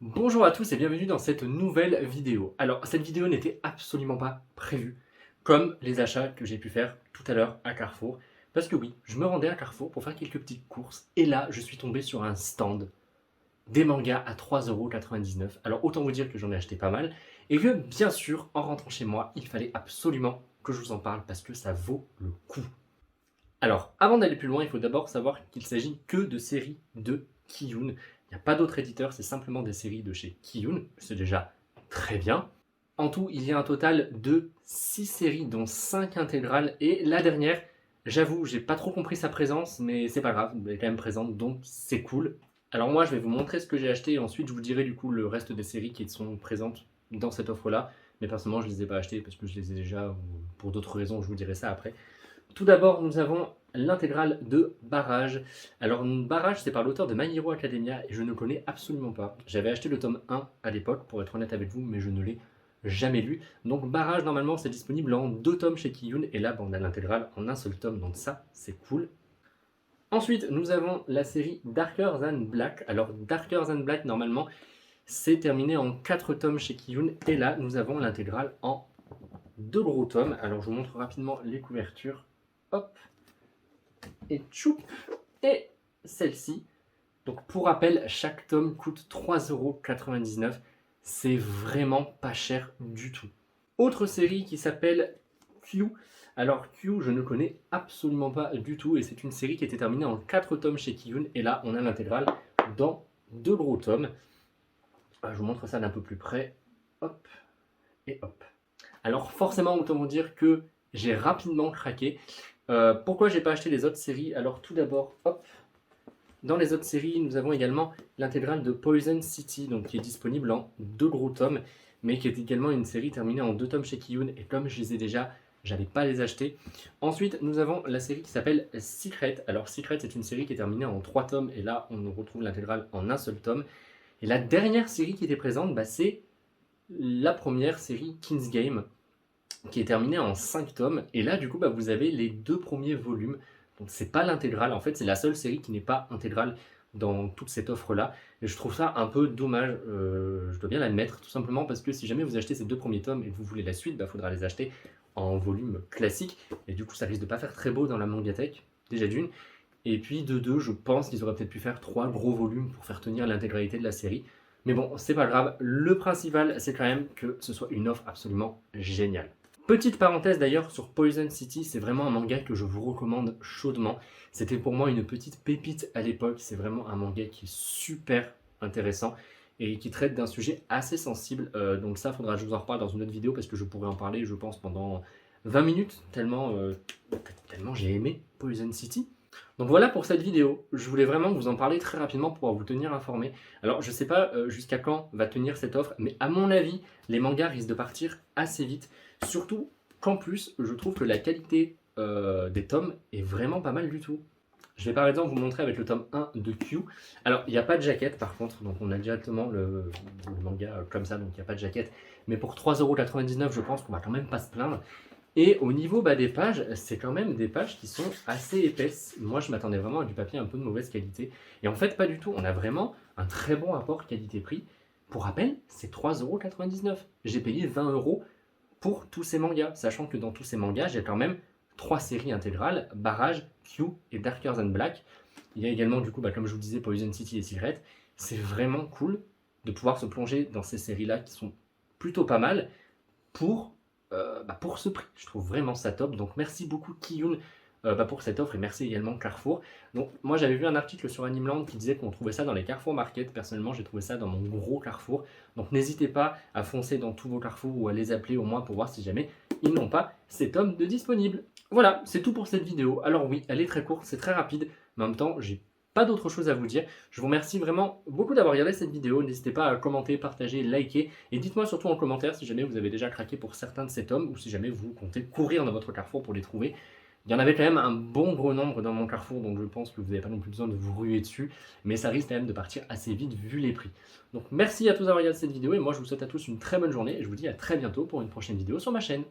Bonjour à tous et bienvenue dans cette nouvelle vidéo. Alors cette vidéo n'était absolument pas prévue, comme les achats que j'ai pu faire tout à l'heure à Carrefour. Parce que oui, je me rendais à Carrefour pour faire quelques petites courses et là je suis tombé sur un stand des mangas à 3,99 €. Alors autant vous dire que j'en ai acheté pas mal et que bien sûr en rentrant chez moi il fallait absolument que je vous en parle parce que ça vaut le coup. Alors, avant d'aller plus loin, il faut d'abord savoir qu'il s'agit que de séries de Kiyun. Il n'y a pas d'autre éditeur, c'est simplement des séries de chez Kiyun. C'est déjà très bien. En tout, il y a un total de 6 séries, dont 5 intégrales. Et la dernière, j'avoue, j'ai pas trop compris sa présence, mais c'est pas grave, elle est quand même présente, donc c'est cool. Alors moi, je vais vous montrer ce que j'ai acheté et ensuite je vous dirai du coup le reste des séries qui sont présentes dans cette offre-là. Mais personnellement, je ne les ai pas achetées parce que je les ai déjà, ou pour d'autres raisons, je vous dirai ça après. Tout d'abord, nous avons l'intégrale de Barrage. Alors, Barrage, c'est par l'auteur de My Hero Academia et je ne connais absolument pas. J'avais acheté le tome 1 à l'époque, pour être honnête avec vous, mais je ne l'ai jamais lu. Donc, Barrage, normalement, c'est disponible en 2 tomes chez Kiyun et là, on a l'intégrale en un seul tome, donc ça, c'est cool. Ensuite, nous avons la série Darker Than Black. Alors, Darker Than Black, normalement, c'est terminé en 4 tomes chez Kiyun et là, nous avons l'intégrale en 2 gros tomes. Alors, je vous montre rapidement les couvertures. Hop, et tchoup, et celle-ci. Donc pour rappel, chaque tome coûte 3,99 €. C'est vraiment pas cher du tout. Autre série qui s'appelle Q. Alors Q, je ne connais absolument pas du tout et c'est une série qui était terminée en 4 tomes chez Kiyun et là on a l'intégrale dans 2 gros tomes. Je vous montre ça d'un peu plus près. Hop et hop. Alors forcément, autant vous dire que j'ai rapidement craqué. Pourquoi j'ai pas acheté les autres séries? Alors tout d'abord, hop, dans les autres séries, nous avons également l'intégrale de Poison City, donc qui est disponible en 2 gros tomes, mais qui est également une série terminée en 2 tomes chez Kiyun, et comme je les ai déjà, j'allais pas les acheter. Ensuite, nous avons la série qui s'appelle Secret. Alors Secret, c'est une série qui est terminée en 3 tomes, et là, on retrouve l'intégrale en un seul tome. Et la dernière série qui était présente, c'est la première série King's Game, qui est terminé en 5 tomes. Et là, du coup, vous avez les 2 premiers volumes. Donc, c'est pas l'intégrale. En fait, c'est la seule série qui n'est pas intégrale dans toute cette offre-là. Et je trouve ça un peu dommage. Je dois bien l'admettre, tout simplement parce que si jamais vous achetez ces 2 premiers tomes et que vous voulez la suite, il faudra les acheter en volume classique. Et du coup, ça risque de pas faire très beau dans la mangathèque, déjà d'une. Et puis, de deux, je pense qu'ils auraient peut-être pu faire 3 gros volumes pour faire tenir l'intégralité de la série. Mais bon, c'est pas grave. Le principal, c'est quand même que ce soit une offre absolument géniale. Petite parenthèse d'ailleurs sur Poison City, c'est vraiment un manga que je vous recommande chaudement. C'était pour moi une petite pépite à l'époque, c'est vraiment un manga qui est super intéressant et qui traite d'un sujet assez sensible. Donc ça, faudra que je vous en reparle dans une autre vidéo parce que je pourrais en parler, je pense, pendant 20 minutes, tellement j'ai aimé Poison City. Donc voilà pour cette vidéo, je voulais vraiment vous en parler très rapidement pour vous tenir informé. Alors je sais pas jusqu'à quand va tenir cette offre, mais à mon avis, les mangas risquent de partir assez vite. Surtout qu'en plus, je trouve que la qualité des tomes est vraiment pas mal du tout. Je vais par exemple vous montrer avec le tome 1 de Q. Alors, il n'y a pas de jaquette par contre, donc on a directement le manga comme ça, donc il n'y a pas de jaquette. Mais pour 3,99 €, je pense qu'on va quand même pas se plaindre. Et au niveau des pages, c'est quand même des pages qui sont assez épaisses. Moi, je m'attendais vraiment à du papier un peu de mauvaise qualité. Et en fait, pas du tout. On a vraiment un très bon rapport qualité-prix. Pour rappel, c'est 3,99 €. J'ai payé 20 € pour tous ces mangas, sachant que dans tous ces mangas, j'ai quand même 3 séries intégrales, Barrage, Q et Darker Than Black. Il y a également, du coup, comme je vous disais, Poison City et Secret. C'est vraiment cool de pouvoir se plonger dans ces séries-là qui sont plutôt pas mal pour ce prix. Je trouve vraiment ça top. Donc merci beaucoup Kiyun pour cette offre et merci également Carrefour. Donc moi j'avais vu un article sur Animeland qui disait qu'on trouvait ça dans les Carrefour Market. Personnellement j'ai trouvé ça dans mon gros Carrefour. Donc n'hésitez pas à foncer dans tous vos Carrefours ou à les appeler au moins pour voir si jamais ils n'ont pas ces tomes de disponibles. Voilà, c'est tout pour cette vidéo. Alors oui, elle est très courte, c'est très rapide, mais en même temps j'ai pas d'autre chose à vous dire. Je vous remercie vraiment beaucoup d'avoir regardé cette vidéo. N'hésitez pas à commenter, partager, liker. Et dites-moi surtout en commentaire si jamais vous avez déjà craqué pour certains de ces tomes ou si jamais vous comptez courir dans votre Carrefour pour les trouver. Il y en avait quand même un bon gros nombre dans mon Carrefour, donc je pense que vous n'avez pas non plus besoin de vous ruer dessus. Mais ça risque quand même de partir assez vite vu les prix. Donc merci à tous d'avoir regardé cette vidéo et moi je vous souhaite à tous une très bonne journée et je vous dis à très bientôt pour une prochaine vidéo sur ma chaîne.